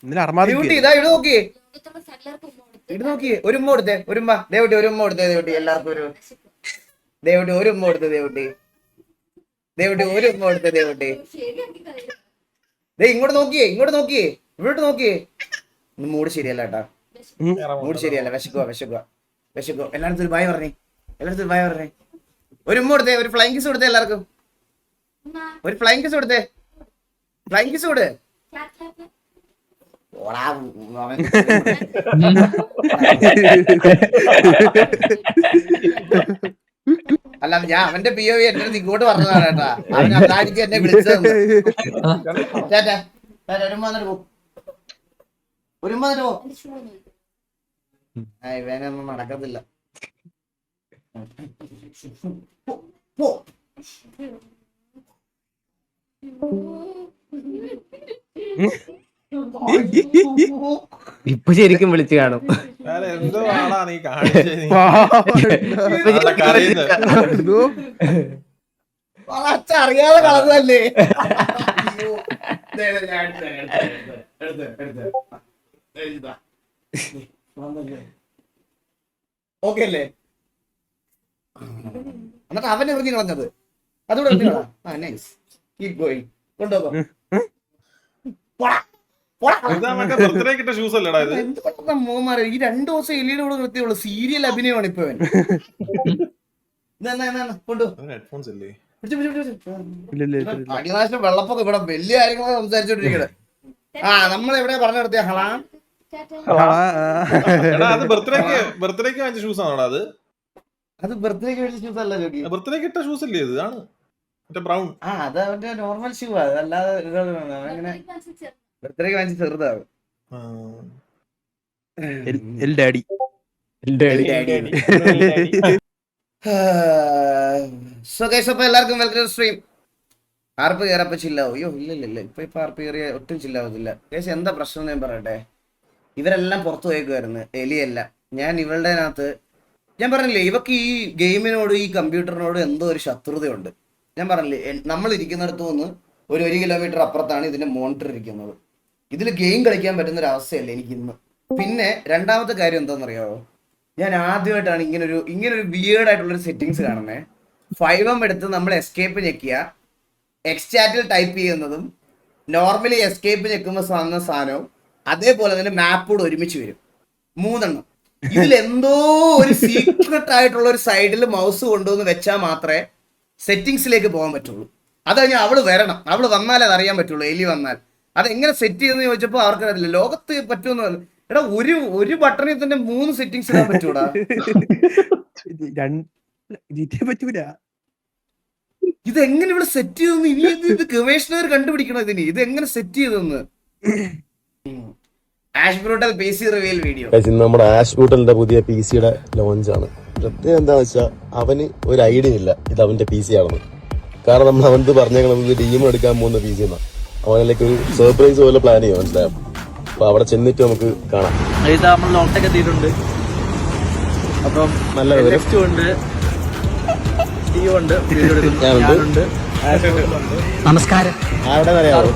ഇതാ ഇട് നോക്കിയേ, ഇട് നോക്കിയേ. ഒരു ഉമ്മ കൊടുത്തേ, ഒരു ഉമ്മ ദേവട്ടി, ഒരു ഉമ്മ കൊടുത്തേ ദേവട്ടി. എല്ലാവർക്കും ഒരു ദേവട്ടി, ഒരു ഉമ്മ കൊടുത്തേ ദേവട്ടി. ദേവട്ടി ഒരു ഉമ്മ കൊടുത്തേ ദേവട്ടി. ഇങ്ങോട്ട് നോക്കിയേ, ഇങ്ങോട്ട് നോക്കിയേ, ഇവിടോട്ട് നോക്കിയേ. മൂഡ് ശരിയല്ല കേട്ടാ, മൂഡ് ശരിയല്ല. വിശക്കുക. എല്ലായിടത്തും ഒരു ബായ് പറഞ്ഞേ, എല്ലായിടത്തും ബായ് പറഞ്ഞേ. ഒരു ഉമ്മ കൊടുത്തേ, ഒരു ഫ്ലൈങ് കിസ് കൊടുത്തേ എല്ലാവർക്കും. ഒരു ഫ്ലൈങ് കിസ് കൊടുത്തേ, ഫ്ലൈങ് കിസ് കൊടു. അല്ല, ഞാൻ അവന്റെ POV എന്റെ അടുത്ത് ഇങ്ങോട്ട് പറഞ്ഞതാണ് കേട്ടാ. അവൻ അതായിരിക്കും എന്നെ വിളിച്ചത്. ഇവനൊന്നും നടക്കത്തില്ല. ഇപ്പൊ ശരിക്കും വിളിച്ചു കാണും. എന്തോ ആണാ നീ കാണിച്ചത്? അറിയാതെ കളഞ്ഞല്ലേ. ഓക്കെ അല്ലേ? എന്നിട്ട് അവൻ എറിഞ്ഞു കളഞ്ഞത് അതുകൂടെ എറിഞ്ഞു കളാ. നൈസ്, കീപ് ഗോയിങ്, കൊണ്ടുപോകോ. മോമാരെ ഈ 2 ദിവസം എലിയുടെ കൂടെ നിർത്തിയുള്ളൂ. സീരിയൽ അഭിനയമാണ് ഇപ്പൊ. അടിനാശം വെള്ളപ്പൊക്കെ ഇവിടെ വലിയ കാര്യങ്ങളൊക്കെ സംസാരിച്ചോണ്ടിരിക്കണേ. നമ്മൾ എവിടെ പറഞ്ഞു നിർത്തിയ ഹളാ? അത് ബർത്ത്ഡേക്ക് വാങ്ങിച്ച ഷൂസ് ആണോ അത്? അത് ബർത്ത്ഡേക്ക് വേണ്ടി ഷൂസ് അല്ല ജോക്കി, ബർത്ത്ഡേക്ക് ഇട്ട ഷൂസ് അല്ലേ ഇത്? ആണ് ബ്രൗൺ. അത് അവന്റെ നോർമൽ ഷൂ. അതല്ലാതെ അങ്ങനെ ബർത്ത്ഡേക്ക് വാങ്ങിച്ച് ചെറുതാവും. എല്ലാവർക്കും വെൽക്കം സ്ട്രീം. ആർപ്പ് കയറപ്പോ ചില്ലാവും? അയ്യോ ഇല്ല, ഇപ്പൊ ആർപ്പ് കയറിയ ഒട്ടും ചില്ലാവത്തില്ല. കേസ് എന്താ പ്രശ്നം ഞാൻ പറയട്ടെ. ഇവരെല്ലാം പുറത്തു പോയേക്കുമായിരുന്നു, എലിയല്ല. ഞാൻ ഇവളുടെ അകത്ത് ഞാൻ പറഞ്ഞില്ലേ, ഇവക്ക് ഈ ഗെയിമിനോട് ഈ കമ്പ്യൂട്ടറിനോട് എന്തോ ഒരു ശത്രുതയുണ്ട്. ഞാൻ പറഞ്ഞില്ലേ, നമ്മൾ ഇരിക്കുന്നിടത്ത് നിന്ന് ഒരു 1 കിലോമീറ്റർ അപ്പുറത്താണ് ഇതിന്റെ മോണിറ്റർ ഇരിക്കുന്നത്. ഇതിൽ ഗെയിം കളിക്കാൻ പറ്റുന്ന ഒരു അവസ്ഥയല്ല എനിക്ക് ഇന്ന്. പിന്നെ രണ്ടാമത്തെ കാര്യം എന്താണെന്നറിയാമോ, ഞാൻ ആദ്യമായിട്ടാണ് ഇങ്ങനൊരു വിയേർഡ് ആയിട്ടുള്ളൊരു സെറ്റിങ്സ് കാണുന്നത്. 5M എടുത്ത് നമ്മൾ എസ്കേപ്പ് ഞെക്കുക, എക്സ്ചാറ്റിൽ ടൈപ്പ് ചെയ്യുന്നതും നോർമലി എസ്കേപ്പ് ഞെക്കുമ്പോൾ വന്ന സാധനവും അതേപോലെ തന്നെ മാപ്പോട് ഒരുമിച്ച് വരും. 3 എണ്ണം. ഇതിലെന്തോ ഒരു സീക്രട്ട് ആയിട്ടുള്ള ഒരു സൈഡിൽ മൗസ് കൊണ്ടുവന്ന് വെച്ചാൽ മാത്രമേ സെറ്റിങ്സിലേക്ക് പോകാൻ പറ്റുള്ളൂ. അത് കഴിഞ്ഞാൽ അവള് വരണം, അവള് വന്നാലേ അത് അറിയാൻ പറ്റുള്ളൂ. എലി വന്നാൽ അതെങ്ങനെ സെറ്റ് ചെയ്യുന്ന ചോദിച്ചപ്പോൾ അവർക്കറിയില്ല. ലോകത്ത് പറ്റുമെന്ന്. എടാ, ഒരു ബട്ടണിൽ തന്നെ 3 സെറ്റിങ്സ് ഇടാൻ പറ്റൂടാ? പറ്റൂല. ഇതെങ്ങനെ ഇവിടെ സെറ്റ് ചെയ്തെന്ന് ഇനി ഇത് ഗവേഷകർ കണ്ടുപിടിക്കണം. ഇത് എങ്ങനെ സെറ്റ് ചെയ്തെന്ന്. Ash brutal PC reveal video. നമ്മുടെ ആഷ് ബ്രൂട്ടലിന്റെ പുതിയ PC-യുടെ ലോഞ്ച് ആണ്. പ്രത്യേകം എന്താ വെച്ചാൽ അവന് ഒരു ഐഡിയ ഇല്ല ഇത് അവന്റെ PC ആണെന്ന്. കാരണം നമ്മൾ അവനത് പറഞ്ഞേക്കണത് ടീം എടുക്കാൻ പോകുന്ന PC എന്നാ. അവനിലേക്ക് ഒരു സർപ്രൈസ് പോലെ പ്ലാൻ ചെയ്യാം, മനസ്സിലായോ? അപ്പൊ അവിടെ ചെന്നിട്ട് നമുക്ക് കാണാം. നമ്മൾ ലോട്ടൊക്കെ എത്തിയിട്ടുണ്ട്. അപ്പം നല്ല നമസ്കാരം. ആരുടെ അറിയാവോ?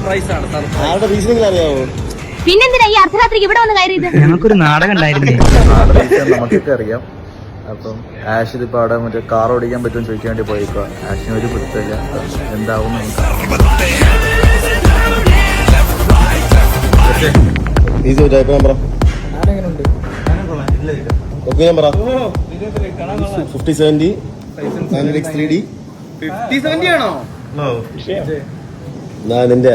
ആരുടെ റീസണിങ് അറിയാവോ? പിന്നെന്തിനാ ഈ അർദ്ധരാത്രിക്ക് ഇവിടെ വന്ന് കയറിയത്? ഞങ്ങൾക്കൊരു നാടകം ഉണ്ടായിരുന്നു. നമുക്കൊക്കെ അറിയാം. അപ്പം ആഷ് ഇതിപ്പോ അവിടെ മറ്റേ കാർ ഓടിക്കാൻ പറ്റുമെന്ന് ചോദിക്കാൻ വേണ്ടി പോയേക്കുക. ആഷിന് ഒരു പിടുത്തമില്ല, എന്താവും ഞാൻ എന്റെ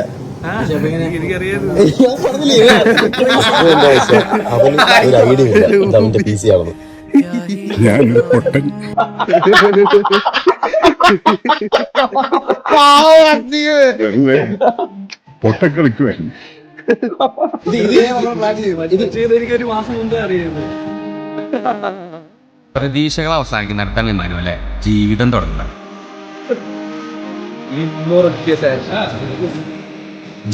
അവന് ഒരു ഐഡിയ ഇല്ല ഇത് അവന്റെ PC ആണെന്ന്. ഞാനൊരു പൊട്ടൻ. പൊട്ടക്കളിക്കുവായിരുന്നു. പ്രതീക്ഷകൾ അവസാനിക്കുന്നിടത്താണ് വിമാനം അല്ലെ ജീവിതം തുടങ്ങുന്നത്.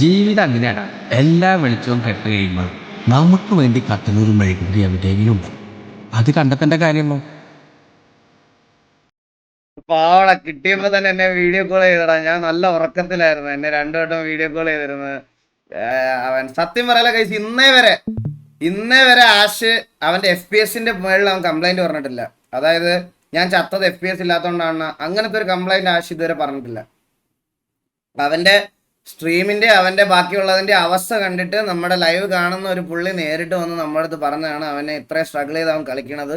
ജീവിതം അങ്ങനെയാണ്. എല്ലാ വെളിച്ചവും കെട്ട് കഴിയുമ്പോൾ നമുക്ക് വേണ്ടി കത്തുന്നൊരു മെഴുകുതിരി എവിടെയെങ്കിലും ഉണ്ട്. അത് കണ്ടെത്തേണ്ട കാര്യമോ? പാവളെ കിട്ടിയപ്പോ തന്നെ എന്നെ വീഡിയോ കോൾ ചെയ്തടാ. ഞാൻ നല്ല ഉറക്കത്തിലായിരുന്നു. എന്നെ 2 വട്ടം വീഡിയോ കോൾ ചെയ്തിരുന്നത്. അവൻ സത്യം പറയാല കഴിച്ച് ഇന്നേ വരെ ആഷ് അവന്റെ FPS-ന്റെ മുകളിൽ അവൻ കംപ്ലൈന്റ് പറഞ്ഞിട്ടില്ല. അതായത് ഞാൻ ചത്തത് FPS ഇല്ലാത്തതുകൊണ്ടാണ് അങ്ങനത്തെ ഒരു കംപ്ലൈന്റ് ആഷ് ഇതുവരെ പറഞ്ഞിട്ടില്ല. അവന്റെ സ്ട്രീമിന്റെ അവന്റെ ബാക്കിയുള്ളതിന്റെ അവസ്ഥ കണ്ടിട്ട് നമ്മുടെ ലൈവ് കാണുന്ന ഒരു പുള്ളി നേരിട്ട് വന്ന് നമ്മുടെ അടുത്ത് പറഞ്ഞതാണ് അവനെ ഇത്രയും സ്ട്രഗിൾ ചെയ്ത് അവൻ കളിക്കണത്,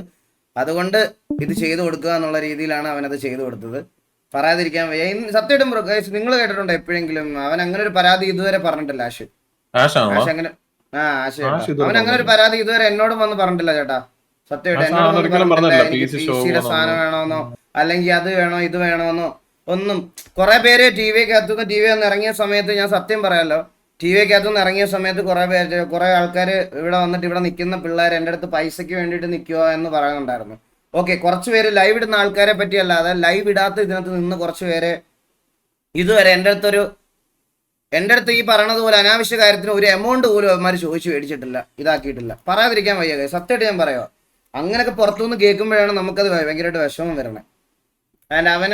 അതുകൊണ്ട് ഇത് ചെയ്തു കൊടുക്കുക എന്നുള്ള രീതിയിലാണ് അവനത് ചെയ്തു കൊടുത്തത്. പറയാതിരിക്കാൻ വയ്യ. സത്യമായിട്ടും ബ്രോ നിങ്ങൾ കേട്ടിട്ടുണ്ടോ എപ്പോഴെങ്കിലും അവൻ അങ്ങനെ ഒരു പരാതി ഇതുവരെ പറഞ്ഞിട്ടില്ല ആഷ്. ആഷ് അങ്ങനെ അവൻ അങ്ങനെ ഒരു പരാതി ഇതുവരെ എന്നോടും വന്ന് പറഞ്ഞിട്ടില്ല ചേട്ടാ. സത്യമായിട്ട് എന്നോട് PC-യുടെ സാധനം വേണമെന്നോ അല്ലെങ്കിൽ അത് വേണോ ഇത് വേണമെന്നോ ഒന്നും. കുറെ പേര് ടിവിക്കകത്തുനിന്ന് ടി വി ഒന്ന് ഇറങ്ങിയ സമയത്ത് ഞാൻ സത്യം പറയാലോ, ടിവിക്കകത്തുനിന്ന് ഇറങ്ങിയ സമയത്ത് കുറെ ആൾക്കാർ ഇവിടെ വന്നിട്ട് ഇവിടെ നിൽക്കുന്ന പിള്ളേർ എൻ്റെ അടുത്ത് പൈസയ്ക്ക് വേണ്ടിയിട്ട് നിൽക്കുക എന്ന് പറയുന്നുണ്ടായിരുന്നു. ഓക്കെ, കുറച്ച് പേര് ലൈവ് ഇടുന്ന ആൾക്കാരെ പറ്റിയല്ലാതെ ലൈവ് ഇടാത്ത ഇതിനകത്ത് നിന്ന് കുറച്ച് പേര് ഇതുവരെ എൻ്റെ അടുത്ത് ഈ പറയണത് പോലെ അനാവശ്യ കാര്യത്തിന് ഒരു എമൗണ്ട് പോലും അവന്മാർ ചോദിച്ചു മേടിച്ചിട്ടില്ല, ഇതാക്കിയിട്ടില്ല. പറയാതിരിക്കാൻ വയ്യ. സത്യമായിട്ട് ഞാൻ പറയാം, അങ്ങനെയൊക്കെ പുറത്തുനിന്ന് കേൾക്കുമ്പോഴാണ് നമുക്കത് ഭയങ്കരമായിട്ട് വിഷമം വരണേ. ആൻഡ് അവൻ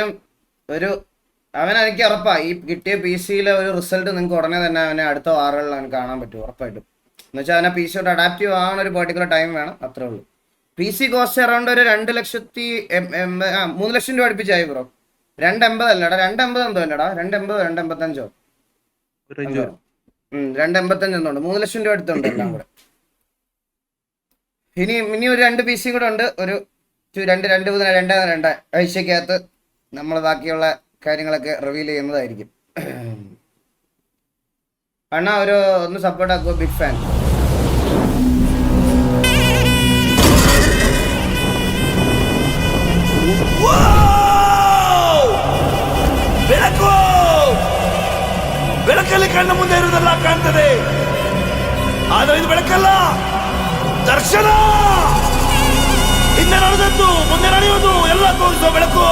എനിക്ക് ഉറപ്പാ ഈ കിട്ടിയ PC-യിലെ ഒരു റിസൾട്ട് നിങ്ങൾക്ക് ഉടനെ തന്നെ അവനെ അടുത്ത വാറുകളിൽ അവന് കാണാൻ പറ്റും ഉറപ്പായിട്ടും. എന്നുവെച്ചാൽ അവനെ PC-യോട് അഡാപ്റ്റീവ് ആവാൻ ഒരു പെർട്ടിക്കുലർ ടൈം വേണം, അത്രേ ഉള്ളൂ. PC കോസ്റ്റ് അറൗണ്ട് ഒരു 3 ലക്ഷം രൂപ അടുപ്പിച്ചായി ബ്രോ. 280 അല്ലടാ, 280 എന്തോ അല്ലടാ, 285 285 എന്തോണ്ട്, 3 ലക്ഷം രൂപ അടുത്തുണ്ട് എല്ലാം കൂടെ. ഇനി ഒരു 2 PC കൂടെ ഉണ്ട്. ഒരു 2 ആഴ്ചക്കകത്ത് നമ്മൾ ബാക്കിയുള്ള കാര്യങ്ങളൊക്കെ റിവീൽ ചെയ്യുന്നതായിരിക്കും. അണ്ണാ ഒന്ന് സപ്പോർട്ട് ആക്കുക, ബിഗ് ഫാൻ. ಬೆಳಕಲ್ಲಿ ಕಣ್ಣ ಮುಂದೆ ಇರುವುದೆಲ್ಲ ಕಾಣ್ತದೆ, ಆದರೆ ಇದು ಬೆಳಕಲ್ಲ, ದರ್ಶನ. ಹಿಂದೆ ನಡೆದದ್ದು ಮುಂದೆ ನಡೆಯುವುದು ಎಲ್ಲ ತೋರಿಸುವ ಬೆಳಕು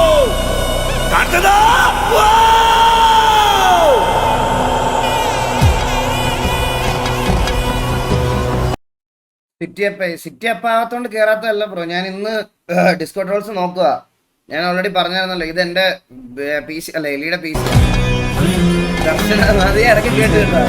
ಕಾಣ್ತದ. സിറ്റി അപ്പ് ആകത്തോണ്ട് കേറാത്തല്ല ബ്രോ. ഞാൻ ഇന്ന് ഡിസ്കോ ട്രോൾസ് നോക്കുക. ഞാൻ ഓൾറെഡി പറഞ്ഞായിരുന്നല്ലോ, ഇത് എന്റെ PC അല്ല, എലിയുടെ PC. അത് ഇടയ്ക്ക് കേട്ടിട്ടുണ്ടോ?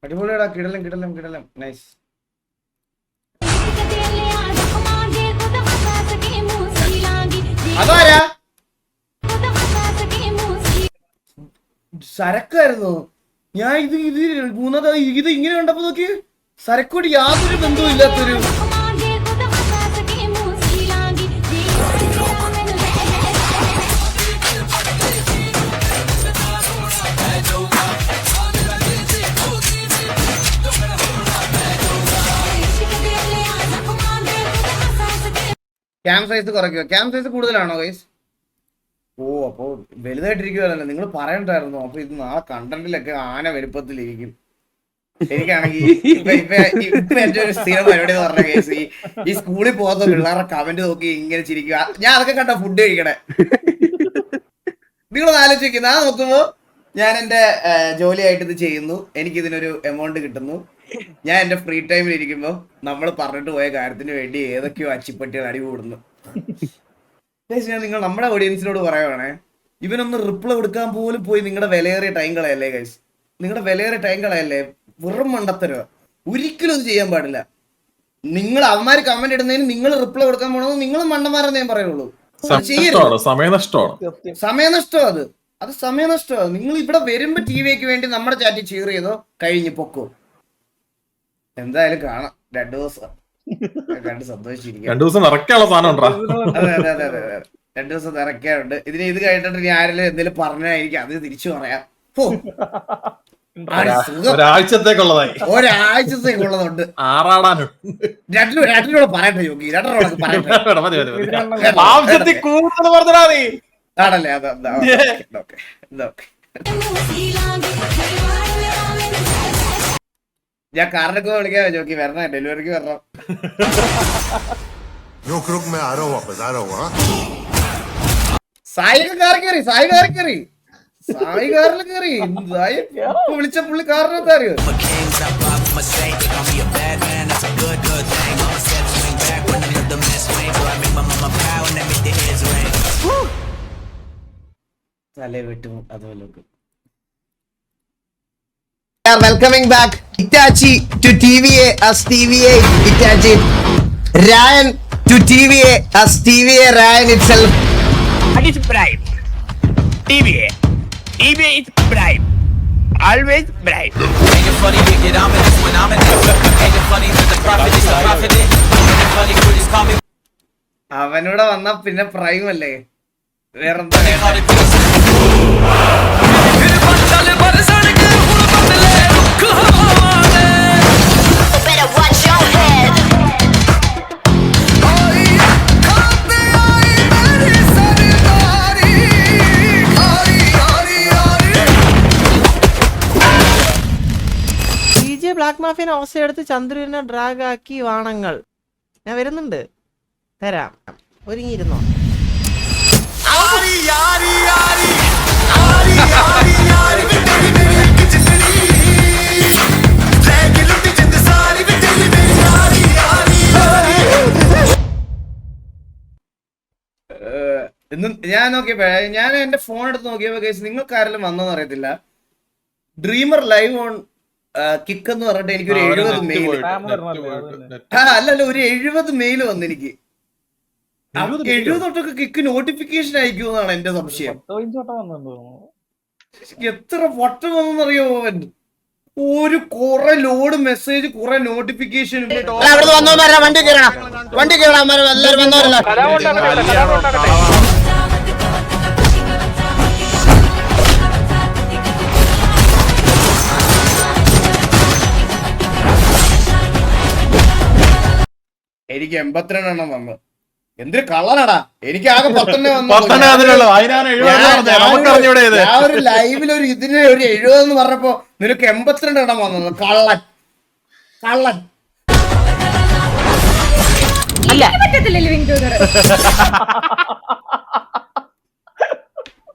അടിപൊളിയാടാ, കിടലം നൈസ്. അതാരാ സരക്കായിരുന്നു? ഞാൻ ഇത് ഇങ്ങനെ കണ്ടപ്പോ നോക്കി സരക്കോട് യാതൊരു ബന്ധവും ഇല്ലാത്തൊരു. ക്യാം സൈസ് കുറയ്ക്കുക. ക്യാം സൈസ് കൂടുതലാണോ ഗൈസ്? ഓ, അപ്പോ വലുതായിട്ടിരിക്കുവല്ലോ. നിങ്ങൾ പറയണ്ടായിരുന്നു. അപ്പൊ ഇത് നാളെ കണ്ടന്റിലൊക്കെ ആന വലുപ്പത്തിലിരിക്കും. എനിക്കാണെങ്കിൽ ഇപ്പൊ എന്റെ ഒരു സ്ഥിരം പരിപാടി എന്ന് പറഞ്ഞ കേസ് ഈ സ്കൂളിൽ പോകുന്ന പിള്ളേരുടെ കമന്റ് നോക്കി ഇങ്ങനെ ചിരിക്കുക. ഞാൻ അതൊക്കെ കണ്ട ഫുഡ് കഴിക്കണേ. നിങ്ങളൊന്ന് ആലോചിക്കുക. ഞാൻ നോക്കുമ്പോ ഞാൻ എന്റെ ജോലിയായിട്ട് ഇത് ചെയ്യുന്നു, എനിക്കിതിനൊരു എമൗണ്ട് കിട്ടുന്നു. ഞാൻ എന്റെ ഫ്രീ ടൈമിൽ ഇരിക്കുമ്പോൾ നമ്മൾ പറഞ്ഞിട്ട് പോയ കാര്യത്തിന് വേണ്ടി ഏതൊക്കെയോ അച്ചിപ്പട്ടികൾ അടികൂടുന്നു. ഞാൻ നിങ്ങൾ നമ്മുടെ ഓഡിയൻസിനോട് പറയുവാണേ, ഇവനൊന്ന് റിപ്ലൈ കൊടുക്കാൻ പോലും പോയി നിങ്ങളുടെ വിലയേറിയ ടൈം കളയല്ലേ ഗൈസ്. നിങ്ങളുടെ വിലയേറിയ ടൈം കളയല്ലേ, വെറും മണ്ടത്തരോ. ഒരിക്കലും അത് ചെയ്യാൻ പാടില്ല. നിങ്ങൾ അവന്മാര് കമന്റ് ഇടുന്നതിന് നിങ്ങൾ റിപ്ലൈ കൊടുക്കാൻ പോകണമെന്ന് നിങ്ങൾ മണ്ടന്മാരെന്ന് ഞാൻ പറയുള്ളൂ. സമയനഷ്ടം. അത് സമയനഷ്ടമാണ്. നിങ്ങൾ ഇവിടെ വരുമ്പോ TVക്ക് വേണ്ടി നമ്മുടെ ചാറ്റ് ചീർ ചെയ്തോ, കഴിഞ്ഞ് പൊക്കോ. എന്തായാലും കാണാം. 2 ദിവസം കണ്ട് സന്തോഷിച്ചിരിക്കും. 2 ദിവസം നിറയ്ക്കാനുള്ള സാധനം ഉണ്ടോ? അതെ 2 ദിവസം നിറയ്ക്കാറുണ്ട്. ഇത് കഴിഞ്ഞിട്ട് ഇനി ആരെങ്കിലും എന്തെങ്കിലും പറഞ്ഞാൽ എനിക്ക് അത് തിരിച്ചു പറയാം. ഒരാഴ്ചത്തേക്കുള്ളതുണ്ട്. രണ്ടിനോട് പറയട്ടെ യോഗി, 2 പറയട്ടെ. ആണല്ലേ ഓക്കെ. ഞാൻ കാറിനൊക്കെ വിളിക്കാൻ നോക്കി വരണം, ഡെലിവറിക്ക് വരണം. സായി കാറിൽ കയറി സായി വിളിച്ച പുള്ളി കാറിനകത്ത് അറിയോ? തലേ വെട്ടും അതുപോലെ. Welcoming back Itachi to TVA as TVA Itachi, Ryan to TVA as TVA Ryan itself. What is bribe? TVA. TVA is bribe. Always bribe. Ain't it funny we get ominous when I'm in this? Ain't it funny that the prophet is a prophet? Ain't it funny British call me? അവനൂടെ വന്ന പിന്നെ prime അല്ലേ, വേറെന്താ? Better watch your head. Black മാഫിയൻ അവസ്ഥയെടുത്ത് ചന്ദ്രനെ drag ആക്കി വാണങ്ങൾ. ഞാൻ വരുന്നുണ്ട്, തരാം, ഒരുങ്ങിയിരുന്നോ? ഞാൻ നോക്കിയപ്പോ, ഞാൻ എന്റെ ഫോൺ എടുത്ത് നോക്കിയപ്പോ കേസ് നിങ്ങൾക്ക് ആരെങ്കിലും വന്നോന്ന് അറിയത്തില്ല, ഡ്രീമർ ലൈവ് ഓൺ കിക്ക് എന്ന് പറഞ്ഞിട്ട് എനിക്കൊരു 70 മെയിൽ, അല്ലല്ല ഒരു 70 മെയിൽ വന്നു എനിക്ക്. 70 തൊട്ടൊക്കെ കിക്ക് നോട്ടിഫിക്കേഷൻ അയക്കുമെന്നാണ് എന്റെ സംശയം. എത്ര വട്ടം വന്നറിയോ അവൻ? ഒരു കുറെ ലോഡ് മെസ്സേജ്, കുറെ നോട്ടിഫിക്കേഷൻ. വണ്ടി എനിക്ക് 82 എണ്ണം വന്നു. എന്തൊരു കളറാടാ, എനിക്ക് ആകെ 10 വന്നു. ഞാൻ ഒരു ലൈവിൽ ഒരു ഇതിന് ഒരു 70 എന്ന് പറഞ്ഞപ്പോ നിനക്ക് 82 എണ്ണം വന്നു. കള്ളൻ.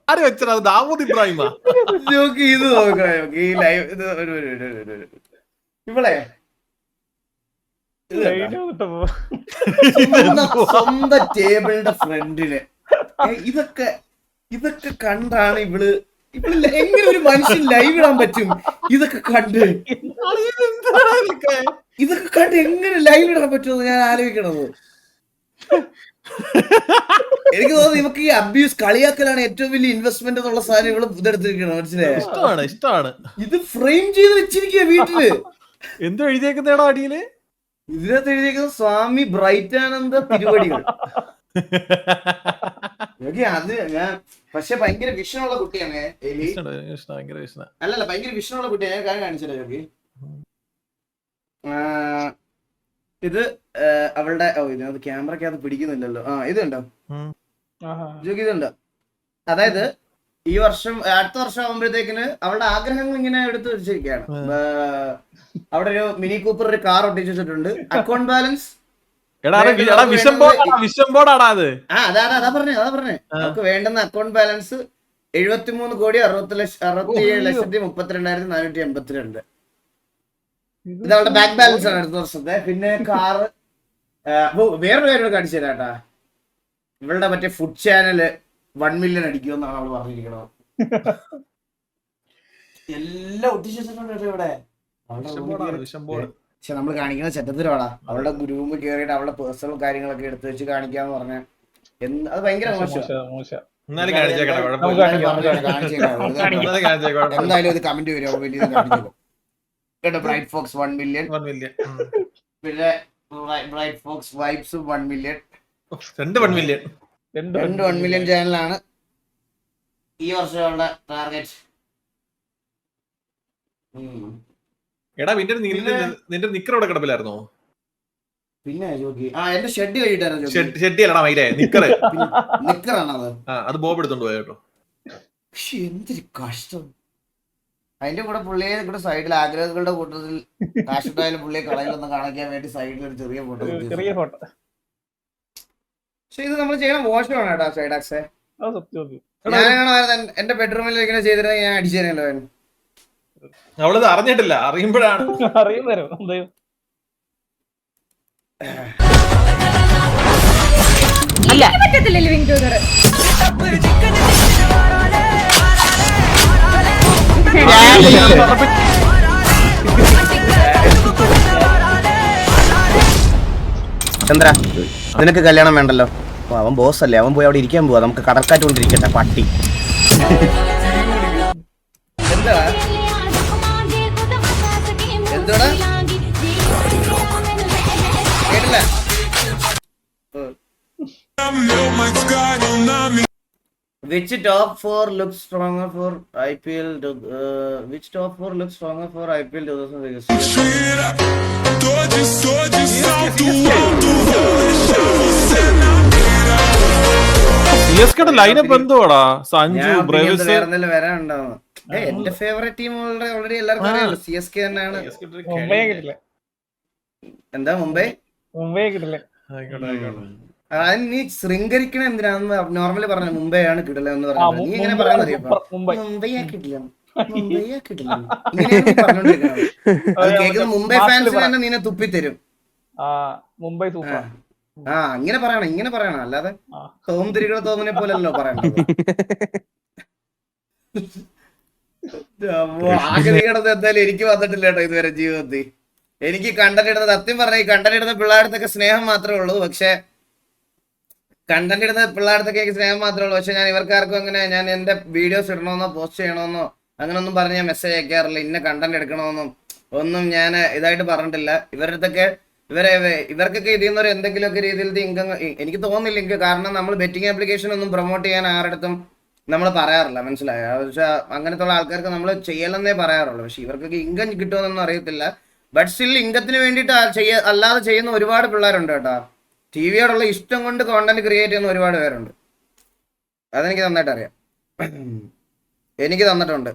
ആര് വെച്ചത്? ദാവൂദ് ഇബ്രാഹിമാ? ഇത് നോക്കാം, ഈ ലൈവ് ഇത് ഇവളെ സ്വന്തം ടേബിളിന്റെ ഫ്രണ്ടില് ഇതൊക്കെ കണ്ടാണ് ഇവള് എങ്ങനെ ഒരു മനുഷ്യൻ ലൈവ് ഇടാൻ പറ്റും? ഇതൊക്കെ കണ്ട് എങ്ങനെ ലൈവ് ഇടാൻ പറ്റുമെന്ന് ഞാൻ ആലോചിക്കണത്. എനിക്ക് തോന്നുന്നു ഇവക്ക് ഈ അബ്യൂസ് കളിയാക്കലാണ് ഏറ്റവും വലിയ ഇൻവെസ്റ്റ്മെന്റ് എന്നുള്ള സാധനം ഇവള് ഇതെടുത്തിരിക്കണം. മനസ്സിലായോ? ഇഷ്ടമാണ്. ഇത് ഫ്രെയിം ചെയ്ത് വെച്ചിരിക്കുക വീട്ടില്. എന്തോ എഴുതിയേക്കുന്നേടാ അടിയില്? ഇതിനകത്ത് എഴുതിയേക്കുന്നത് സ്വാമി ബ്രൈറ്റാനന്ദ തിരുവടികൾ. അത് ഞാൻ പക്ഷെ ഭയങ്കര വിഷനുള്ള കുട്ടിയാണ്. അല്ലല്ല, ഭയങ്കര വിഷനുള്ള കുട്ടിയാണ്. ഞാൻ കാര്യം കാണിച്ചല്ലോ ജോക്കി. ഇത് അവളുടെ ഇതിനകത്ത് ക്യാമറക്കകത്ത് പിടിക്കുന്നില്ലല്ലോ. ഇതുണ്ടോ ജോക്കി? ഇതുണ്ടോ? അതായത് ഈ വർഷം അടുത്ത വർഷം ആകുമ്പോഴത്തേക്കിന് അവളുടെ ആഗ്രഹങ്ങൾ ഇങ്ങനെ എടുത്തു വെച്ചിരിക്കുകയാണ്. അവിടെ ഒരു മിനി കൂപ്പർ ഒരു കാർ ഒട്ടിച്ചു വെച്ചിട്ടുണ്ട്. അക്കൗണ്ട് ബാലൻസ് അതാ പറഞ്ഞേ നമുക്ക് വേണ്ടുന്ന അക്കൗണ്ട് ബാലൻസ് 73,67,32,482. ഇത് അവളുടെ ബാങ്ക് ബാലൻസ് ആണ് അടുത്ത വർഷത്തെ. പിന്നെ കാറ് വേറൊരു കാര്യം കാണിച്ചു തരാട്ടാ. ഇവളുടെ മറ്റേ ഫുഡ് ചാനല് 1 മില്യൺ അടിക്കുമെന്നാണ് അവള് പറഞ്ഞിരിക്കണത്. എല്ലാം ഒട്ടിച്ചു വെച്ചിട്ടുണ്ട് ഇവിടെ. പക്ഷെ നമ്മൾ കാണിക്കുന്ന ചെറ്റത്തിലാടാ. അവളുടെ ഗ്രൂമിൽ കയറിയിട്ട് അവളുടെ പേഴ്സണൽ കാര്യങ്ങളൊക്കെ എടുത്തു വെച്ച് കാണിക്കാന്ന് പറഞ്ഞാൽ അത് ഭയങ്കര മോശം. എന്തായാലും ഇത് കമന്റ് വരും. ബ്രൈറ്റ് ഫോക്സ് 1 മില്യൺ, പിന്നെ Bright Fox Vibes 1 million. 1 million ചാനലാണ് ഈ വർഷം അവളുടെ ടാർഗറ്റ്. എടാ നിന്റെ നിക്കർ അവിടെ കിടപ്പിലായിരുന്നോ? പിന്നെ ജോക്കി എന്റെ ഷെഡ് കഴിയിട്ടായിരുന്നു ഷെഡ്ഡി അല്ലടാ മൈരേ, നിക്കറ്. നിക്കറാണത്. അത് ബോബ് എടുത്തോണ്ട് പോയ കേട്ടോ. എന്തൊരു കഷ്ടം. അതിന്റെ കൂടെ പുള്ളിയെ കൂടെ സൈഡിൽ ആഗ്രഹങ്ങളുടെ കൂട്ടത്തിൽ കാശിട്ടായാലും പുള്ളിയെ കളയിലൊന്നും കാണിക്കാൻ വേണ്ടി സൈഡിൽ ഒരു ചെറിയ ഫോട്ടോ. പക്ഷെ ഇത് നമ്മൾ ചെയ്യണം മോശമാണ് കേട്ടോ സൈഡാക്സേ. ഞാനാണ് എന്റെ ബെഡ്റൂമിൽ ഇങ്ങനെ ചെയ്തിരുന്നെങ്കിൽ ഞാൻ അടിച്ചു തരുമല്ലോ. അവളത് അറിഞ്ഞിട്ടില്ല, അറിയുമ്പോഴാണ് ചന്ദ്ര നിനക്ക് കല്യാണം വേണ്ടല്ലോ. അവൻ ബോസ് അല്ലേ, അവൻ പോയി അവിടെ ഇരിക്കാൻ പോവാ. നമുക്ക് കടൽക്കാറ്റ് കൊണ്ടിരിക്കട്ടെ പട്ടി. എന്താ എന്താ കേട്ടില്ല? Which top 4 looks stronger for IPL? Which top 4 looks stronger for IPL 2016? CSKയുടെ lineup എന്തുവാടാ? സഞ്ജു, ബ്രേവിസ് വരാനുണ്ടാവും. എന്റെ ഫേവറേറ്റ് ടീം ഓൾറെഡി എല്ലാവർക്കും അറിയാലോ, CSK തന്നെയാണ്. എന്താ മുംബൈ കിട്ടില്ല? അതായത് നീ ശൃംഗരിക്കണ എന്തിനാന്ന് നോർമലി പറഞ്ഞു മുംബൈ ആണ് കിട്ടില്ല എന്ന് പറഞ്ഞു. നീ ഇങ്ങനെ പറയാൻ മുംബൈയാ കിട്ടില്ല, മുംബൈയാ കിട്ടില്ല ഇങ്ങനെയാണ് പറഞ്ഞോണ്ടിരിക്കുന്നത്. അത് കേൾക്കുന്ന മുംബൈ ഫാൻസിന് തന്നെ നീനെ തുപ്പിത്തരും. മുംബൈ സൂപ്പർ. ഇങ്ങനെ പറയണം അല്ലാതെ തോന്നിരിക്കണ തോന്നിനെ പോലല്ലോ പറയണത്. ആഗ്രഹിക്കണത് എന്തായാലും എനിക്ക് വന്നിട്ടില്ല കേട്ടോ ഇതുവരെ ജീവിതത്തിൽ. എനിക്ക് കണ്ടന്റ് ഇടുന്നത് സത്യം പറഞ്ഞ ഈ കണ്ടന്റ് ഇടുന്ന പിള്ളേടത്തൊക്കെ സ്നേഹം മാത്രമേ ഉള്ളൂ. പക്ഷെ കണ്ടന്റ് ഇടുന്ന പിള്ളേടത്തൊക്കെ സ്നേഹം മാത്രമേ ഉള്ളൂ. പക്ഷെ ഞാൻ ഇവർക്കാർക്കും അങ്ങനെ ഞാൻ എന്റെ വീഡിയോസ് ഇടണമെന്നോ പോസ്റ്റ് ചെയ്യണമെന്നോ അങ്ങനൊന്നും പറഞ്ഞ് ഞാൻ മെസ്സേജ് അയക്കാറില്ല. ഇന്ന കണ്ടന്റ് എടുക്കണമെന്നും ഒന്നും ഞാൻ ഇതായിട്ട് പറഞ്ഞിട്ടില്ല. ഇവർക്കൊക്കെ ഇതിൽ നിന്നൊരു എന്തെങ്കിലുമൊക്കെ രീതിയിലത്തെ ഇൻകം എനിക്ക് തോന്നുന്നില്ല എനിക്ക്. കാരണം നമ്മൾ ബെറ്റിംഗ് ആപ്ലിക്കേഷൻ ഒന്നും പ്രൊമോട്ട് ചെയ്യാൻ ആരുടെടുത്തും നമ്മൾ പറയാറില്ല, മനസ്സിലായോ? പക്ഷെ അങ്ങനത്തെ ഉള്ള ആൾക്കാർക്ക് നമ്മൾ ചെയ്യലെന്നേ പറയാറുള്ളൂ. പക്ഷെ ഇവർക്കൊക്കെ ഇൻകം കിട്ടുമെന്നൊന്നും അറിയത്തില്ല. ബട്ട് സ്റ്റിൽ ഇൻകത്തിന് വേണ്ടിയിട്ട് അല്ലാതെ ചെയ്യുന്ന ഒരുപാട് പിള്ളേരുണ്ട് കേട്ടോ. ടിവിയോടുള്ള ഇഷ്ടം കൊണ്ട് കോണ്ടന്റ് ക്രിയേറ്റ് ചെയ്യുന്ന ഒരുപാട് പേരുണ്ട്. അതെനിക്ക് നന്നായിട്ട് അറിയാം, എനിക്ക് തന്നിട്ടുണ്ട്.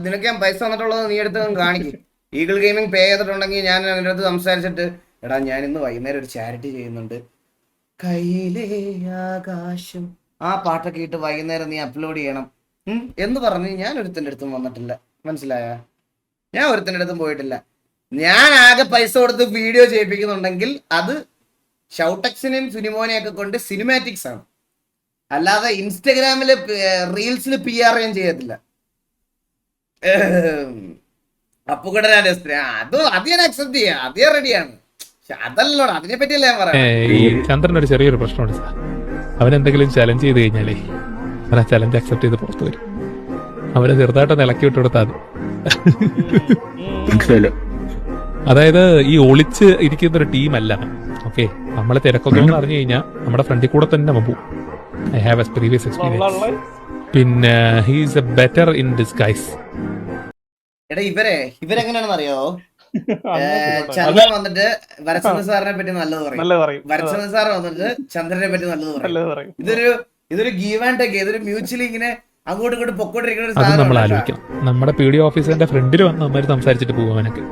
നിനക്ക് ഞാൻ പൈസ തന്നിട്ടുള്ളത് നീ എടുത്ത് കാണിക്കും. ഈഗിൾ ഗെയിമിംഗ് പേ ചെയ്തിട്ടുണ്ടെങ്കിൽ ഞാൻ അതിൻ്റെ അടുത്ത് സംസാരിച്ചിട്ട് എടാ ഞാൻ ഇന്ന് വൈകുന്നേരം ഒരു ചാരിറ്റി ചെയ്യുന്നുണ്ട്, കയ്യിലേ ആകാശം, ആ പാട്ടൊക്കെ ഇട്ട് വൈകുന്നേരം നീ അപ്ലോഡ് ചെയ്യണം എന്ന് പറഞ്ഞ് ഞാൻ ഒരുത്തിൻ്റെ അടുത്തും വന്നിട്ടില്ല, മനസ്സിലായ? ഞാൻ ഒരുത്തിൻ്റെ അടുത്തും പോയിട്ടില്ല. ഞാൻ ആകെ പൈസ കൊടുത്ത് വീഡിയോ ചെയ്യിപ്പിക്കുന്നുണ്ടെങ്കിൽ അത് ഷൗട്ടക്സിനെയും സുനിമോനെയൊക്കെ കൊണ്ട് സിനിമാറ്റിക്സ് ആണ്, അല്ലാതെ ഇൻസ്റ്റഗ്രാമില് റീൽസിൽ PR ഞാൻ ചെയ്യത്തില്ല. അപ്പുകൂടെ അത് ഞാൻ അക്സെപ്റ്റ് ചെയ്യാം, അത് ഞാൻ റെഡിയാണ്. പക്ഷെ അതല്ലോ അതിനെ പറ്റിയല്ല ഞാൻ പറയാം. ഈ ചന്ദ്രൻ ഒരു ചെറിയൊരു പ്രശ്നമുണ്ട് സാർ. അവനെന്തെങ്കിലും ചലഞ്ച് ചെയ്ത് കഴിഞ്ഞാലേ അവൻ ആ ചലഞ്ച് അക്സെപ്റ്റ് ചെയ്ത് പുറത്തു വരും. അവനെ ചെറുതായിട്ടൊന്ന് ഇളക്കി വിട്ട് കൊടുത്താൽ മതി. അതായത് ഈ ഒളിച്ച് ഇരിക്കുന്ന ഒരു ടീമല്ല. ഓക്കെ, നമ്മളെ തിരക്കൊന്നും അറിഞ്ഞു കഴിഞ്ഞാൽ നമ്മുടെ ഫ്രണ്ടിൽ കൂടെ തന്നെ നമ്മൾ പോകും. I have a previous experience. പിന്നെ he's a better in disguise. എടാ ഇവരെങ്ങനെയാണെന്ന് അറിയാവോ? ചന്ദ്രൻ വന്നിട്ട് വരച്ചന്ദ്ര സാറിനെ പറ്റി നല്ലത് പറയും, വരച്ചന്ദ്ര സാർ വന്നിട്ട് ചന്ദ്രനെ പറ്റി നല്ലത് പറയും. ഇതൊരു ഗീവ് ആൻഡ് ടേക്ക്, ഇതൊരു മ്യൂച്വലി ഇങ്ങനെ അങ്ങോട്ടും ഇങ്ങോട്ടും പൊക്കോണ്ടിരിക്കുന്ന ഒരു അത് സാധനം. നമ്മൾ ആലോചിക്കണം. നമ്മുടെ PDO ഓഫീസറിന്റെ ഫ്രണ്ടിൽ വന്ന് അമ്മര് സംസാരിച്ചിട്ട് പോകും. അവനൊക്കെ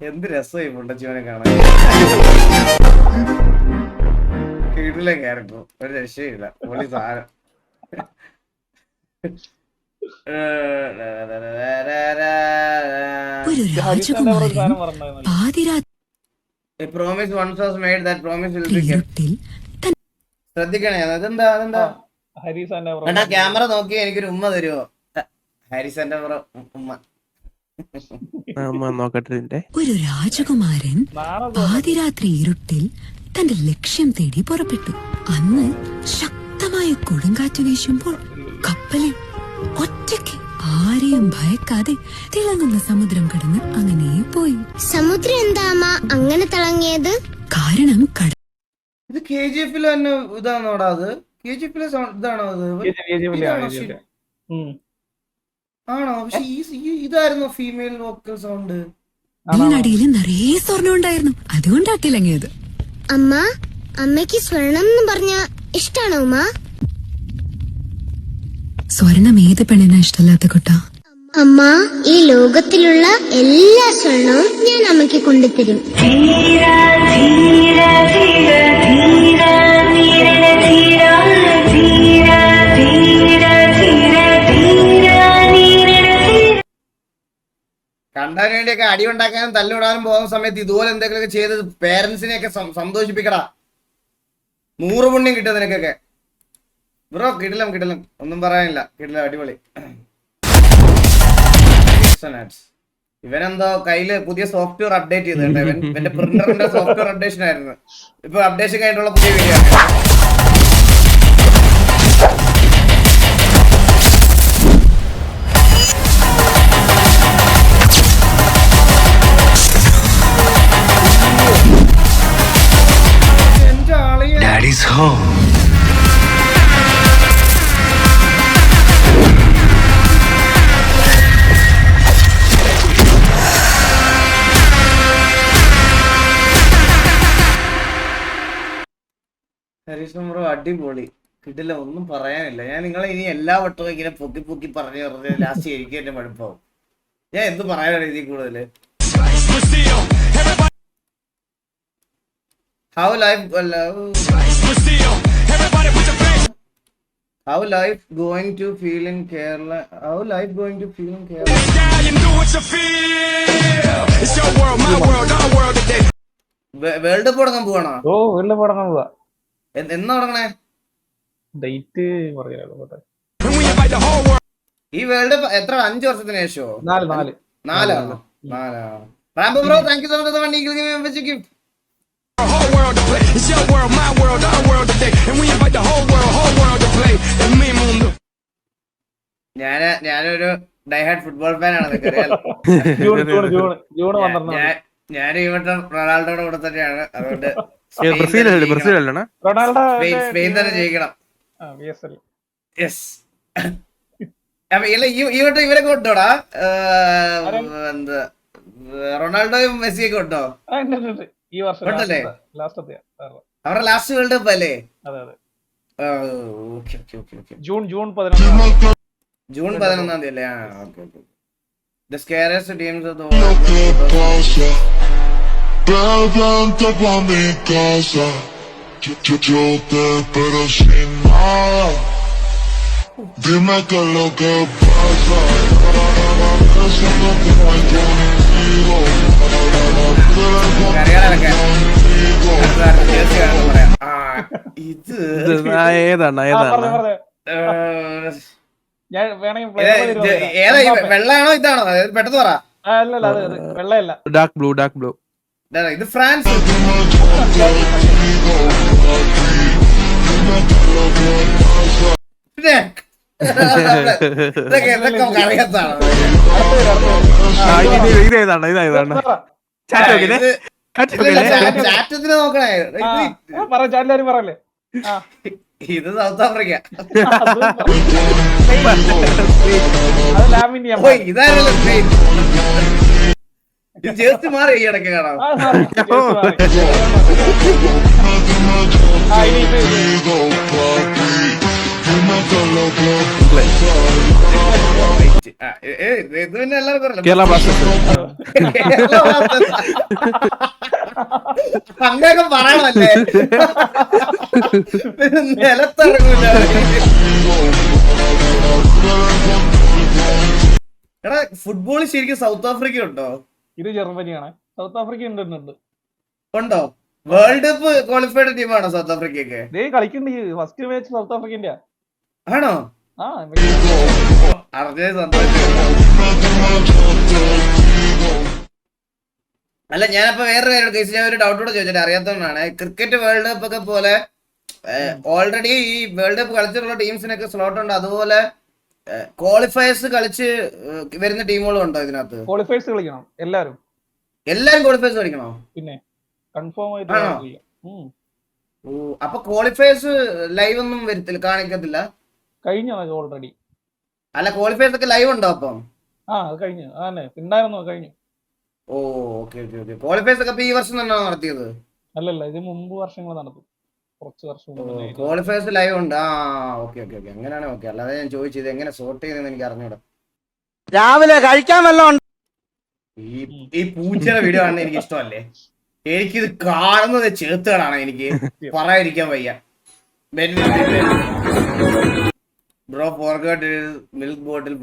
എന്ത് രസമായി പൊണ്ടച്ചോനെ കാണാൻ. വീട്ടിലെ ക്യാരക്ടർ ഒരു രക്ഷയില്ല, പൊളി സാധനം. Promise once was made, that promise will be kept. ശ്രദ്ധിക്കണേ. അതെന്താ എടാ ക്യാമറ നോക്കി എനിക്കൊരു ഉമ്മ തരുമോ? ഹാരിസന്റെ ഉമ്മ. ഒരു രാജകുമാരൻ പാതിരാത്രി ഇരുട്ടിൽ തന്റെ ലക്ഷ്യം തേടി പുറപ്പെട്ടു. അന്ന് ശക്തമായ കൊടുങ്കാറ്റ് വീശുമ്പോൾ കപ്പലിൽ ഒറ്റയ്ക്ക് ആരെയും ഭയക്കാതെ തിളങ്ങുന്ന സമുദ്രം കടന്ന് അങ്ങനെ പോയി. സമുദ്രം എന്താ അങ്ങനെ തിളങ്ങിയത്? കാരണം ഇത് KGF തന്നെ ഇതാണോടാ? അത് KGF ലെ sound ഇതാണോ അത്? ഇതാണോ shit? ആണോ? പക്ഷെ ഇതായിരുന്നു ഫീമെയിൽ വോക്കൽ സൗണ്ട്. ഇതിനടിയിൽ നിറയെ സ്വർണ്ണം ഉണ്ടായിരുന്നു, അതുകൊണ്ടാ തിളങ്ങിയത്. അമ്മ, അമ്മയ്ക്ക് സ്വർണം എന്ന് പറഞ്ഞ ഇഷ്ടാണോ അമ്മ? സ്വർണം ഏത് പെണ്ണിനാ ഇഷ്ടമല്ലാത്ത കുട്ടാ? അമ്മ, ഈ ലോകത്തിലുള്ള എല്ലാ സ്വർണവും ഞാൻ അമ്മയ്ക്ക് കൊണ്ടുതരും. കണ്ടാൻ വേണ്ടിയൊക്കെ അടി ഉണ്ടാക്കാനും തല്ലുവിടാനും പോകുന്ന സമയത്ത് ഇതുപോലെ എന്തെങ്കിലുമൊക്കെ ചെയ്ത് പേരൻസിനെയൊക്കെ സന്തോഷിപ്പിക്കടാ. 100 പുണ്യം കിട്ടും നിനക്കൊക്കെ. ബ്രോ കിടിലം ഒന്നും പറയാനില്ല, കിടിലം അടിപൊളി. ഇവനെന്തോ കയ്യില് പുതിയ സോഫ്റ്റ്വെയർ അപ്ഡേറ്റ് ചെയ്തിട്ടുണ്ട്. ഇവന്റെ പ്രിന്ററിന്റെ സോഫ്റ്റ്വെയർ അപ്ഡേഷൻ ആയിരുന്നു. ഇപ്പൊ അപ്ഡേഷൻ കഴിഞ്ഞിട്ടുള്ള പുതിയ വീഡിയോ ആണ്. Daddy's home. ഹരീഷ് ബ്രോ അടിപൊളി, കിട്ടില്ല, ഒന്നും പറയാനില്ല. ഞാൻ നിങ്ങളെ ഇനി എല്ലാ വട്ടവും ഇങ്ങനെ പൊക്കി പറഞ്ഞ് ലാസ്റ്റ് എനിക്ക് എന്റെ മടുപ്പാവും. ഞാൻ എന്ത് പറയാനാണ് ഇതിൽ കൂടുതല്. How life going to feel in Kerala? How life going to feel in Kerala? World cup തുടങ്ങാൻ പോവാണോ? ഓ, വേൾഡ് കപ്പ് തുടങ്ങാൻ പോവാ. എന്നാ തുടങ്ങണേ? ഡേറ്റ് പറയാ. ഈ വേൾഡ് കപ്പ് എത്ര 5 വർഷത്തിന് ശേഷമോ? 4 Rambo bro, thank you so much. ഞാനൊരു ഡൈഹാർഡ് ഫുട്ബോൾ ഫാൻ ആണ്, ഞാൻ ഈ വട്ടം റൊണാൾഡോയുടെ കൂടെ തന്നെയാണ്. അതുകൊണ്ട് സ്പെയിൻ തന്നെ ജയിക്കണം. യെസ്. ഈ വട്ടം ഇവരൊക്കെ കൊണ്ടോടാ, എന്താ റൊണാൾഡോയും മെസ്സിയൊക്കെ ഉണ്ടോ? ഈ വർഷം അവരുടെ ലാസ്റ്റ് വേൾഡ് കപ്പ് അല്ലേ? ജൂൺ 11 ജൂൺ 11 അല്ലേ? The scariest teams of the world. Dime qué es lo que pasa. ഇത് വെള്ളയാണോ ഇതാണോ? പെട്ടെന്ന് പറ. അല്ലല്ല, അത് വെള്ളയല്ല. Dark blue. ഇത് ഫ്രാൻസ്. ഇതൊക്കെ നമുക്ക് അറിയാത്തതാണ്. ചാറ്റത്തിന് നോക്കണേ. ചാറ്റിലാരും പറയല്ലേ. ഇത് സൗത്ത് ആഫ്രിക്ക. ഇതാണല്ലോ സ്പെയിൻ. ഇത് ജേഴ്സി മാറി ഈ ഇടയ്ക്ക് കാണാം. ഇത് പിന്നെ എല്ലാവർക്കും കേരള ബ്ലാസ്റ്റേഴ്സ്. അങ്ങനെയൊക്കെ പറയണല്ലേ, നിലത്തിറങ്ങൂല. എടാ, ഫുട്ബോൾ ശരിക്കും സൗത്ത് ആഫ്രിക്ക ഉണ്ടോ? ഇത് ജർമ്മനിയാണ്. സൗത്ത് ആഫ്രിക്ക ഉണ്ട്. ഉണ്ടോ? വേൾഡ് കപ്പ് ക്വാളിഫൈഡ് ടീമാണോ സൗത്ത് ആഫ്രിക്കയൊക്കെ? കളിക്കുന്നുണ്ട്. ഫസ്റ്റ് മാച്ച് സൗത്ത് ആഫ്രിക്കന്റെ ആണോ? അല്ല, ഞാനപ്പോ വേറൊരു കാര്യം, ഞാൻ ഒരു ഡൗട്ടോടെ ചോദിച്ചിട്ട് അറിയാത്തതുകൊണ്ടാണ്. ക്രിക്കറ്റ് വേൾഡ് കപ്പ് ഒക്കെ പോലെ ഓൾറെഡി ഈ വേൾഡ് കപ്പ് കളിച്ചിട്ടുള്ള ടീംസിനൊക്കെ സ്ലോട്ട് ഉണ്ട്. അതുപോലെ ക്വാളിഫയേഴ്സ് കളിച്ച് വരുന്ന ടീമുകളും ഉണ്ടോ ഇതിനകത്ത്? ക്വാളിഫയേഴ്സ് കളിക്കണം എല്ലാരും ക്വാളിഫയേഴ്സ് കളിക്കണോ? പിന്നെ കൺഫേം ആയിട്ട് ഓ അപ്പൊ ക്വാളിഫയേഴ്സ് ലൈവ് ഒന്നും വരത്തില്ല, കാണിക്കത്തില്ല? കഴിഞ്ഞു ഓൾറെഡി. അല്ല ക്വാളിഫയേഴ്സ് ഒക്കെ ലൈവ് ഉണ്ടോ അപ്പം? അത് കഴിഞ്ഞു. ഉണ്ടായിരുന്നു, കഴിഞ്ഞു. ഓ ഓക്കെ ഓക്കെ ഓക്കെ. ക്വാളിഫയേഴ്സ് ഒക്കെ ഈ വർഷം തന്നെയാണോ നടത്തിയത്? അല്ലല്ല, ഇത് മുമ്പ് വർഷങ്ങൾ നടത്തും, കുറച്ച് വർഷം മുമ്പ്. ക്വാളിഫയേഴ്സ് ലൈവ് ഉണ്ട്. ആ ഓക്കെ ഓക്കെ ഓക്കെ, അങ്ങനെയാണ്. ഓക്കെ, അല്ലാതെ ഞാൻ ചോദിച്ചത് എങ്ങനെ സോർട്ട് ചെയ്തെന്ന് എനിക്ക് അറിഞ്ഞൂടാ. രാവിലെ കഴിക്കാൻ വല്ലതും ഈ പൂച്ചയുടെ വീഡിയോ കാണുന്നത് എനിക്ക് ഇഷ്ടമല്ലേ. എനിക്കിത് കാണുന്നത് ചേർത്തുകളാണ്, എനിക്ക് പറയാതിരിക്കാൻ വയ്യ. ബ്രോ ഫോർഗോട്ട് മിൽക്ക് ബോട്ടിൽ.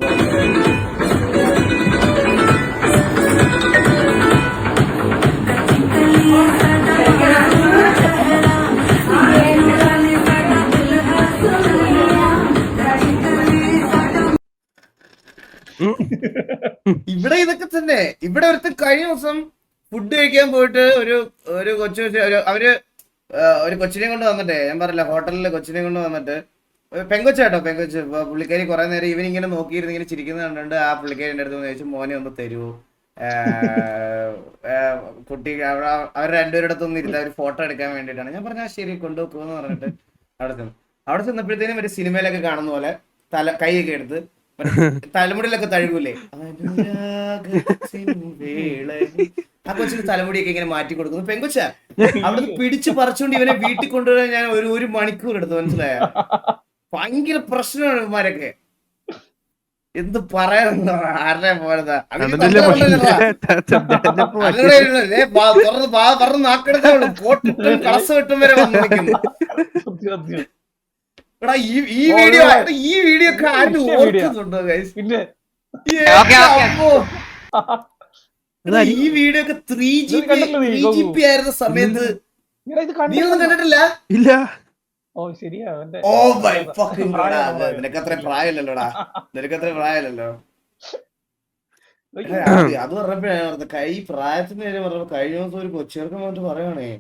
ഇവിടെ ഇതൊക്കെ തന്നെ. ഇവിടെ ഒരുത്ത കഴിഞ്ഞ ദിവസം ഫുഡ് കഴിക്കാൻ പോയിട്ട് ഒരു കൊച്ചു അവര് ഒരു കൊച്ചിനെ കൊണ്ട് വന്നിട്ടേ, ഞാൻ പറഞ്ഞില്ല ഹോട്ടലിലെ കൊച്ചിനെ കൊണ്ട് വന്നിട്ട്, പെങ്കൊച്ചാട്ടോ പെങ്കൊച്ച്. ഇപ്പൊ പുള്ളിക്കാരി കുറെ നേരം ഇവനിങ്ങനെ നോക്കിയിരുന്ന് ഇങ്ങനെ ചിരിക്കുന്നത് കണ്ടുകൊണ്ട് ആ പുള്ളിക്കാരിന്റെ അടുത്ത് ചോദിച്ചു, മോനെ ഒന്ന് തരൂ, കുട്ടി അവർ രണ്ടുപേരിടത്തൊന്നും ഇരുത്താൻ ഒരു ഫോട്ടോ എടുക്കാൻ വേണ്ടിയിട്ടാണ്. ഞാൻ പറഞ്ഞാൽ ശരി കൊണ്ടുപോകുമെന്ന് പറഞ്ഞിട്ട് അവിടെ ചെന്നപ്പോഴത്തേനും ഒരു സിനിമയിലൊക്കെ കാണുന്ന പോലെ കൈയൊക്കെ എടുത്ത് തലമുടിയിലൊക്കെ തഴുകൂലേ, ആ കൊച്ചിന് തലമുടിയൊക്കെ ഇങ്ങനെ മാറ്റി കൊടുക്കുന്നു. പെങ്കൊച്ച അവിടെ പിടിച്ച് പറിച്ചുകൊണ്ട് ഇവനെ വീട്ടിൽ കൊണ്ടുവരാൻ ഞാൻ ഒരു മണിക്കൂർ എടുത്തു, മനസ്സിലായ? ഭയങ്കര പ്രശ്നമാണ് ഇവന്മാരൊക്കെ. എന്ത് പറയാൻ ആരുടെ പോലതാ പറഞ്ഞ് നാക്കെടുത്തോളും കോട്ടിട്ടും കളസ് കിട്ടും വരെ വന്നു നിൽക്കുന്നു. എടാ ഈ വീഡിയോ ഒക്കെ ആരും ഓർക്കുന്നുണ്ടോ ഗൈസ്? ഈ വീഡിയോ ഒക്കെ 3GB ആയിരുന്ന സമയത്ത് നീ ഒന്നും കണ്ടിട്ടില്ല? ഇല്ല. Oh my fucking God. നിനക്കത്ര പ്രായമില്ലല്ലോടാ, നിനക്കത്ര പ്രായമില്ലല്ലോ. അത് പറഞ്ഞപ്പോഴാണ് കൈ പ്രായത്തിന് പറഞ്ഞപ്പോ കഴിഞ്ഞ ദിവസം ഒരു കൊച്ചേർക്കം വന്നിട്ട് പറയണേ,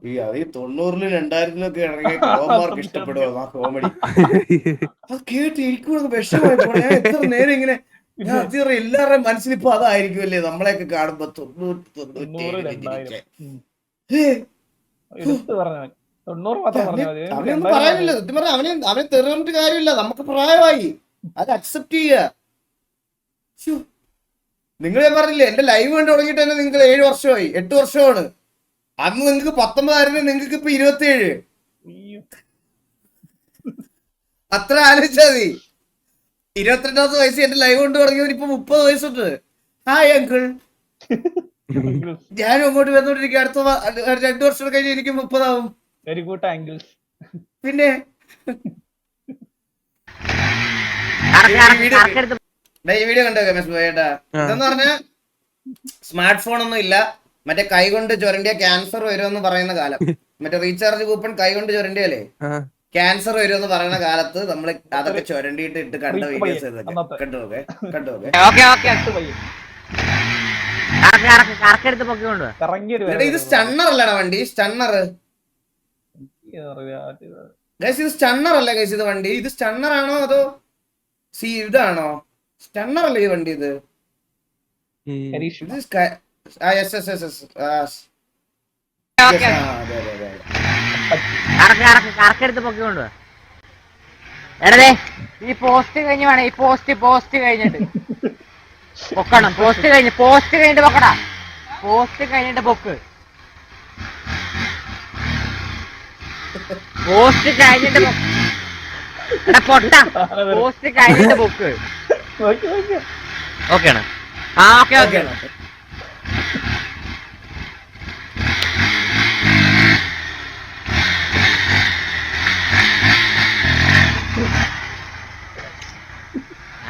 ഈ അത് 90-ലും 2000-ലൊക്കെ ഇറങ്ങിയ കോമാർക്ക് ഇഷ്ടപ്പെടുമോ ആ കോമഡി. അത് കേട്ട് എനിക്കും വിഷമമായി പോണേ. ഞാൻ എത്ര നേരം ഇങ്ങനെ ഞാൻ അത്യാവശ്യം എല്ലാവരുടെയും മനസ്സിലിപ്പോ അതായിരിക്കുമല്ലേ നമ്മളെയൊക്കെ കാണുമ്പോ 90 അവനൊന്നും പറയാനില്ല. സത്യം പറഞ്ഞാൽ അവനെ തെറിഞ്ഞിട്ട് കാര്യമില്ല, നമുക്ക് പ്രായമായി, അത് അക്സെപ്റ്റ് ചെയ്യുക. നിങ്ങൾ ഞാൻ പറഞ്ഞില്ലേ എന്റെ ലൈവ് കണ്ടു തുടങ്ങിയിട്ട് തന്നെ നിങ്ങൾ 7 വർഷമായി, 8 വർഷമാണ്. അന്ന് നിങ്ങൾക്ക് 19 ആയിരുന്നു, നിങ്ങൾക്ക് ഇപ്പൊ 27. അത്ര ആലോചിച്ചാ മതി. 22ാമത്തെ വയസ്സ് എന്റെ ലൈവ് കൊണ്ട് തുടങ്ങിയവർ ഇപ്പൊ 30 വയസ്സുണ്ട്. ഹായ് അങ്കിൾ, ഞാനും അങ്ങോട്ട് വന്നോണ്ടിരിക്കും. അടുത്ത 2 വർഷം കഴിഞ്ഞ് എനിക്ക് 30 ആവും. Very good angle. പിന്നെ ഈ വീഡിയോ കണ്ടോ ചേട്ടാ? ഇതെന്ന് പറഞ്ഞ സ്മാർട്ട് ഫോൺ ഒന്നും ഇല്ല, മറ്റേ കൈകൊണ്ട് ചുരണ്ടിയ ക്യാൻസർ വരുമെന്ന് പറയുന്ന കാലം. മറ്റേ റീചാർജ് കൂപ്പൺ കൈകൊണ്ട് ചുരണ്ടിയല്ലേ ക്യാൻസർ വരുമെന്ന് പറയുന്ന കാലത്ത് നമ്മൾ അതൊക്കെ ചുരണ്ടിയിട്ട് ഇട്ട് കണ്ട വീഡിയോസ് കണ്ടുപോകെ. ഇത് സ്റ്റണ്ണർ അല്ലടാ വണ്ടി, സ്റ്റണ്ണർ. ഇത് സ്റ്റണ്ണർ അല്ലേ ഗൈസ് ഇത് വണ്ടി? ഇത് സ്റ്റണ്ണർ ആണോ അതോ ഇതാണോ? സ്റ്റണ്ണർ അല്ലേ ഈ വണ്ടി? ഇത് ഈ പോസ്റ്റ് കഴിഞ്ഞ് വേണം, ഈ പോസ്റ്റ് കഴിഞ്ഞിട്ട് പൊക്കണം. പോസ്റ്റ് കഴിഞ്ഞിട്ട് പൊക്കടാ. പോസ്റ്റ് കഴിഞ്ഞിട്ട് പൊക്ക്. പോസ്റ്റ് കഴിഞ്ഞിട്ട് എടാ പൊട്ട. പോസ്റ്റ് കഴിഞ്ഞിട്ട് പൊക്ക്. ഓക്കെയാണ്? ആ ഓക്കെ ഓക്കെ.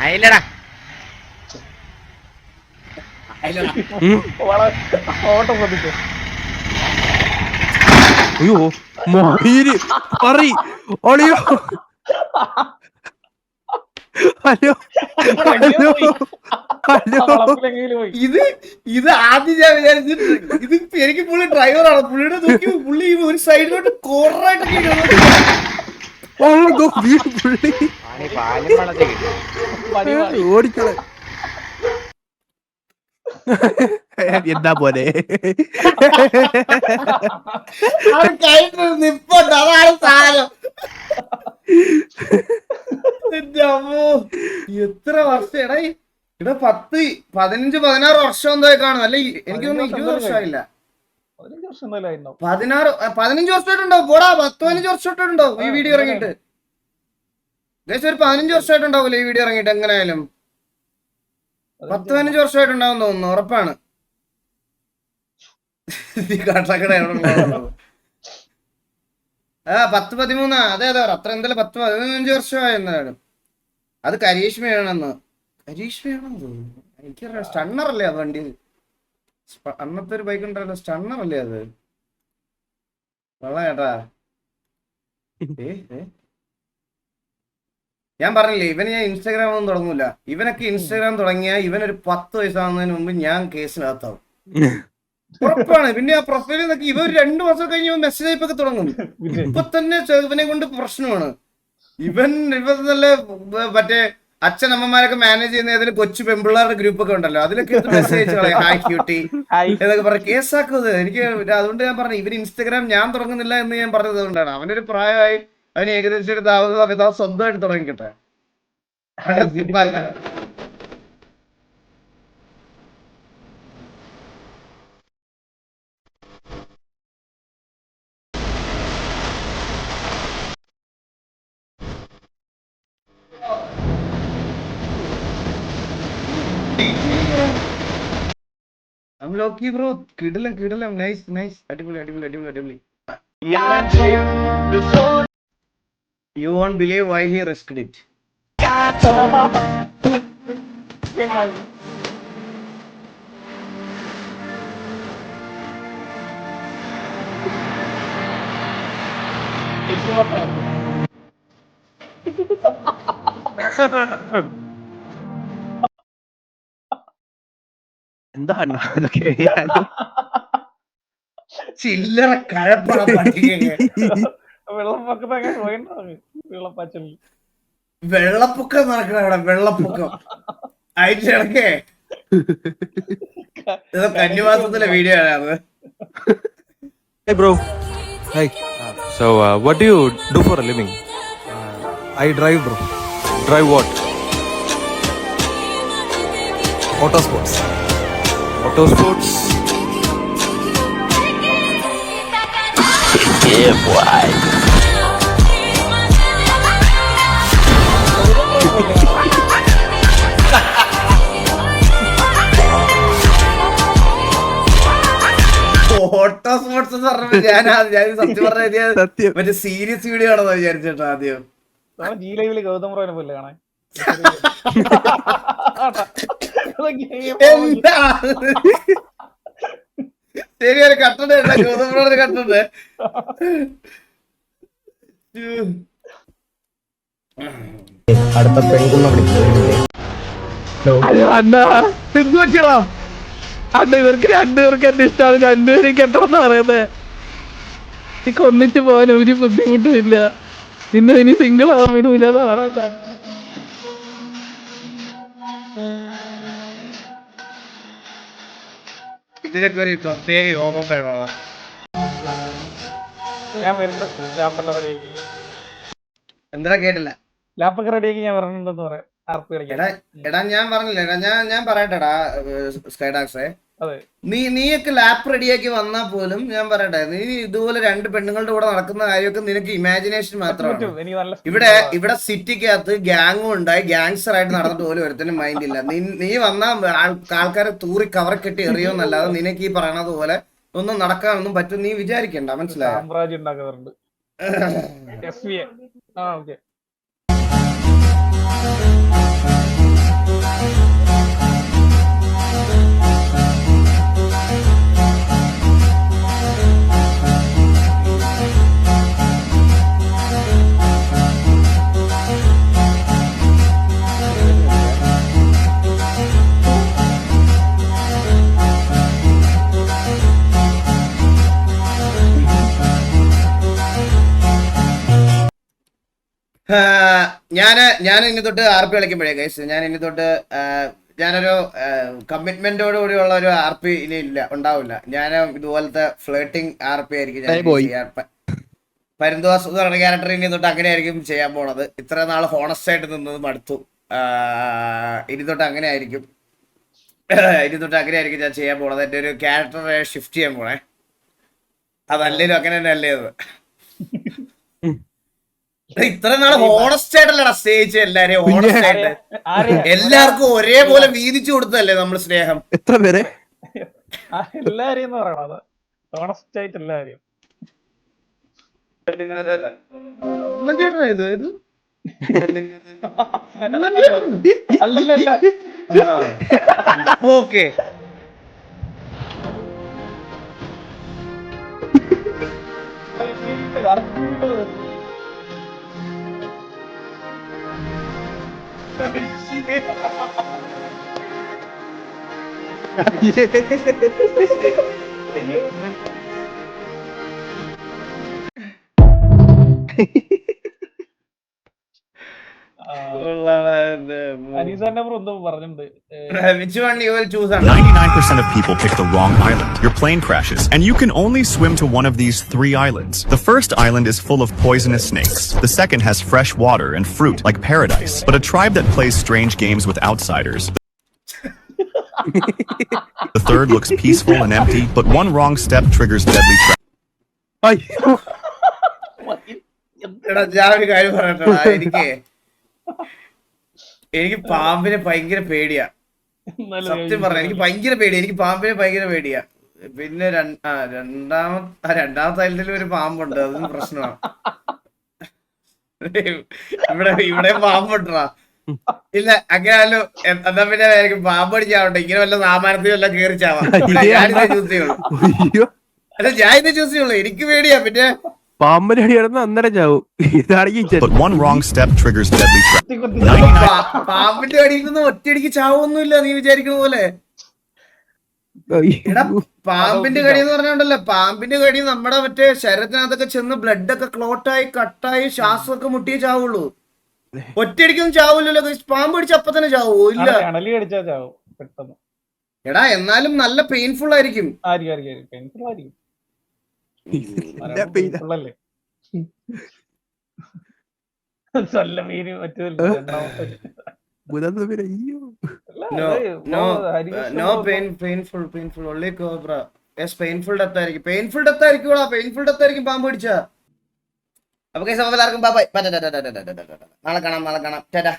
ആയില്ലടാ. ഓട്ടം ശ്രദ്ധിച്ചു. അയ്യോ പറ ഒളിയോ. ഹലോ ഇത് ആദ്യം ഞാൻ വിചാരിച്ചിട്ട് ഇത് എനിക്ക് പുള്ളി ഡ്രൈവറാണ്. പുള്ളിയുടെ നോക്കി പുള്ളി ഒരു സൈഡിലോട്ട് കോർണറായിട്ടൊക്കെ ഓടിക്കളെ. എന്താ പോലെ നിപ്പുണ്ട്, അതാണ് സാധനം. എന്റെ അമ്മോ, എത്ര വർഷം എടാ ഇവിടെ 10-15-16 വർഷം എന്തായി കാണും, അല്ലെ എനിക്ക് തോന്നുന്നു 20 വർഷമായില്ല. 15 വർഷമായിട്ടുണ്ടാവും. പോടാ, 10-15 വർഷമായിട്ടുണ്ടാവും ഈ വീഡിയോ ഇറങ്ങിയിട്ട്. ഏകദേശം ഒരു 15 വർഷമായിട്ടുണ്ടാവൂല്ലേ ഈ വീഡിയോ ഇറങ്ങിയിട്ട്? എങ്ങനെയായാലും 10-15 വർഷമായിട്ടുണ്ടാവും തോന്നുന്നു, ഉറപ്പാണ്. ആ 10-13, അതെ അത്ര എന്തായാലും 10-15 വർഷമായി എന്നാണ്. അത് കരീഷ്മയാണെന്ന്. കരീഷ്മയാണെന്ന് തോന്നുന്നു, എനിക്കറിയാം. സ്റ്റണ്ണർ അല്ലേ അത് വണ്ടി? അന്നത്തെ ഒരു ബൈക്ക് ഉണ്ടല്ലോ, സ്റ്റണ്ണർ അല്ലേ അത്? ചേട്ടാ ഞാൻ പറഞ്ഞില്ലേ, ഇവന് ഞാൻ ഇൻസ്റ്റാഗ്രാം ഒന്നും തുടങ്ങൂല. ഇവനൊക്കെ ഇൻസ്റ്റാഗ്രാം തുടങ്ങിയാൽ ഇവനൊരു 10 വയസ്സാവുന്നതിന് മുമ്പ് ഞാൻ കേസിനകത്താവും, ഉറപ്പാണ്. പിന്നെ ആ പ്രൊഫൈലിൽ നിന്നൊക്കെ ഇവ 2 മാസം കഴിഞ്ഞ് മെസ്സേജ് അയപ്പൊക്കെ തുടങ്ങും. ഇപ്പൊ തന്നെ ഇവനെ കൊണ്ട് പ്രശ്നമാണ്. ഇവൻ നല്ല മറ്റേ അച്ഛനമ്മമാരൊക്കെ മാനേജ് ചെയ്യുന്ന ഏതെങ്കിലും കൊച്ചു പെമ്പിള്ളാരുടെ ഗ്രൂപ്പ് ഒക്കെ ഉണ്ടല്ലോ, അതിലൊക്കെ മെസ്സേജ് കളയാം, ഹായ് ക്യൂട്ടി എന്നൊക്കെ പറഞ്ഞ് കേസാക്കുന്നത്. എനിക്ക് അതുകൊണ്ട് ഞാൻ പറഞ്ഞു ഇവര് ഇൻസ്റ്റാഗ്രാം ഞാൻ തുടങ്ങുന്നില്ല എന്ന് ഞാൻ പറഞ്ഞത് കൊണ്ടാണ്. അവനൊരു പ്രായമായി, അവന് ഏകദേശം ഒരു സമയത്ത് സ്വന്തമായിട്ട് തുടങ്ങിക്കട്ടെ. Loki bro, കിടിലം, നൈസ്, അടിപൊളി. You won't believe why he risked it. എന്താണ് അതൊക്കെ? ചില്ലറ കഴപ്പണ വെള്ളപ്പൊക്കം നടക്കണ ഇവിടെ, വെള്ളപ്പൊക്കം അയച്ചു കിടക്കേ. ഇത് കന്നിമാസത്തിലെ വീഡിയോ ആണ് അത്. Hey bro. Hey. So what do you do for a living? I drive bro. Drive what? Autosports. Yeah boy. Auto sports പറഞ്ഞപ്പോ ഞാൻ സത്യം പറഞ്ഞ മറ്റേ സീരിയസ് വീഡിയോ ആണെന്ന് വിചാരിച്ചേട്ടാ ആദ്യം. ഗൗതം റോയിനെ പോലെ കാണാൻ. ശരി, ഒരു കട്ടുണ്ട് ഗൗതം റോഡ് കട്ടുണ്ട്. അടുത്ത പെൺകുള്ള അന്ന് ഇവർക്ക് 2 പേർക്ക് എന്നെ ഇഷ്ടമാണ്, 2 പേരും കെട്ടണമെന്ന് പറയുന്നത്. എനിക്ക് ഒന്നിച്ച് പോകാൻ ഒരു ബുദ്ധിമുട്ടും ഇല്ല. ഇനി സിംഗിൾ ആവാൻ വിടൂല. ഇതിനൊക്കെ ഒരു പ്രത്യേക യോഗം വേണം. എന്താ കേട്ടില്ല? ലാപ്പൊക്കെ റെഡിയാക്കി ഞാൻ പറഞ്ഞിട്ടുണ്ടെന്ന് പറയാം. എടാ ഞാൻ പറഞ്ഞില്ല, ഞാൻ പറയട്ടെടാ സ്കൈഡാക്സേ, നീയൊക്കെ ലാപ്പ് റെഡിയാക്കി വന്നാ പോലും ഞാൻ പറയട്ടെ, നീ ഇതുപോലെ 2 പെണ്ണുങ്ങളുടെ കൂടെ നടക്കുന്ന കാര്യമൊക്കെ നിനക്ക് ഇമാജിനേഷൻ മാത്രമാണ്. ഇവിടെ സിറ്റിക്കകത്ത് ഗ്യാങ്ങും ഉണ്ടായി, ഗ്യാങ്സ്റ്റർ ആയിട്ട് നടന്നിട്ട് പോലും ഒരുത്തനും മൈൻഡ് ഇല്ല. നീ വന്നാ ആൾക്കാരെ തൂറി കവർ കെട്ടി എറിയോന്നല്ലാതെ നിനക്ക് ഈ പറയണത് പോലെ ഒന്നും നടക്കാനൊന്നും പറ്റും നീ വിചാരിക്കണ്ട, മനസ്സിലായോ? സാമ്രാജ്യം ഉണ്ടാക്കാറുണ്ട്. ഞാൻ ഇനി തൊട്ട് RP കളിക്കുമ്പോഴേ ഗൈസ്, ഞാൻ ഇനി തൊട്ട് ഞാനൊരു കമ്മിറ്റ്മെന്റോടുകൂടിയുള്ള ഒരു RP ഇനി ഇല്ല, ഉണ്ടാവില്ല. ഞാൻ ഇതുപോലത്തെ ഫ്ലേട്ടിംഗ് RP ആയിരിക്കും ഞാൻ ചെയ്യാൻ. പരുന്തുവാസ് എന്ന് പറയുന്ന ക്യാരക്ടർ ഇനി തൊട്ട് അങ്ങനെ ആയിരിക്കും ചെയ്യാൻ പോണത്. ഇത്ര നാൾ ഹോണസ്റ്റ് ആയിട്ട് നിന്നത് മടുത്തു. ഇനി തൊട്ട് അങ്ങനെ ആയിരിക്കും ഞാൻ ചെയ്യാൻ പോണത്. എൻ്റെ ഒരു ക്യാരക്ടറെ ഷിഫ്റ്റ് ചെയ്യാൻ പോണേ. അതല്ലേലും അങ്ങനെ തന്നെ അല്ലേ അത്. ഇത്ര നാള് ഹോണസ്റ്റ് ആയിട്ടല്ലടാ സ്നേഹിച്ച എല്ലാരെയും. ഹോണസ്റ്റ് ആയിട്ട് എല്ലാവർക്കും ഒരേപോലെ വീതിച്ചു കൊടുത്തല്ലേ നമ്മൾ സ്നേഹം. എത്ര പേരെ എല്ലാരെയും പറയണത് ഓണസ്റ്റ് ആയിട്ട് എല്ലാരെയും. അല്ലല്ല ഓക്കെ അനീസ് തന്നെ എന്തോ പറഞ്ഞിട്ടുണ്ട്. Which one you will choose? 99% of people pick the wrong island. Your plane crashes, and you can only swim to one of these 3 islands. The first island is full of poisonous snakes. The second has fresh water and fruit like paradise. But a tribe that plays strange games with outsiders. The third looks peaceful and empty, but one wrong step triggers deadly trap. ഞാൻ ഒരു കാര്യം പറയട്ടാ. എനിക്ക് പാമ്പിനെ ഭയങ്കര പേടിയാ. സത്യം പറഞ്ഞ എനിക്ക് ഭയങ്കര പേടിയാ. എനിക്ക് പാമ്പിനെ ഭയങ്കര പേടിയാ. പിന്നെ രണ്ടാമത്തെ ഐലൻഡിൽ ഒരു പാമ്പുണ്ട്. അതും പ്രശ്നമാണ്. ഇവിടെ പാമ്പുണ്ടാ ഇല്ല. അങ്ങനെയാലും എന്നാ പിന്നെ എനിക്ക് പാമ്പ് അടിച്ചാവട്ടെ. ഇങ്ങനെ വല്ല സാമാനത്തിൽ വല്ല കേറി ചാവാം. ഞാനിതേ ചൂസ് ചെയ്യുള്ളൂ. അല്ല ഞാൻ ഇതേ ചൂസ് ചെയ്യുള്ളൂ. എനിക്ക് പേടിയാ. പിന്നെ പാമ്പിന് അടി കിടന്ന് അന്നേരം ചാവും. But one wrong step triggers deadly trap. പാമ്പിന്റെ അടിയിൽ നിന്ന് ഒറ്റയടിക്ക് ചാവൊന്നുമില്ല നീ വിചാരിക്കുന്ന പോലെ. എടാ പാമ്പിന്റെ കടി എന്ന് പറഞ്ഞോണ്ടല്ലോ, പാമ്പിന്റെ കടി നമ്മുടെ മറ്റേ ശരീരത്തിനകത്തൊക്കെ ചെന്ന് ബ്ലഡ് ഒക്കെ ക്ലോട്ടായി കട്ടായി ശ്വാസമൊക്കെ മുട്ടിയേ ചാവുള്ളൂ. ഒറ്റയടിക്കൊന്നും ചാവൂല്ലോ. പാമ്പ് അടിച്ച അപ്പൊ തന്നെ ചാവോ? ഇല്ല. എടാ എന്നാലും നല്ല പെയിൻഫുൾ ആയിരിക്കും. No painful only cobra. Yes, painful death ആയിരിക്കും. Painful death ആയിരിക്കും പാമ്പ് പിടിച്ച. അപ്പൊ എല്ലാവർക്കും ബൈ ബൈ. നാളെ കാണാം. ടാറ്റാ.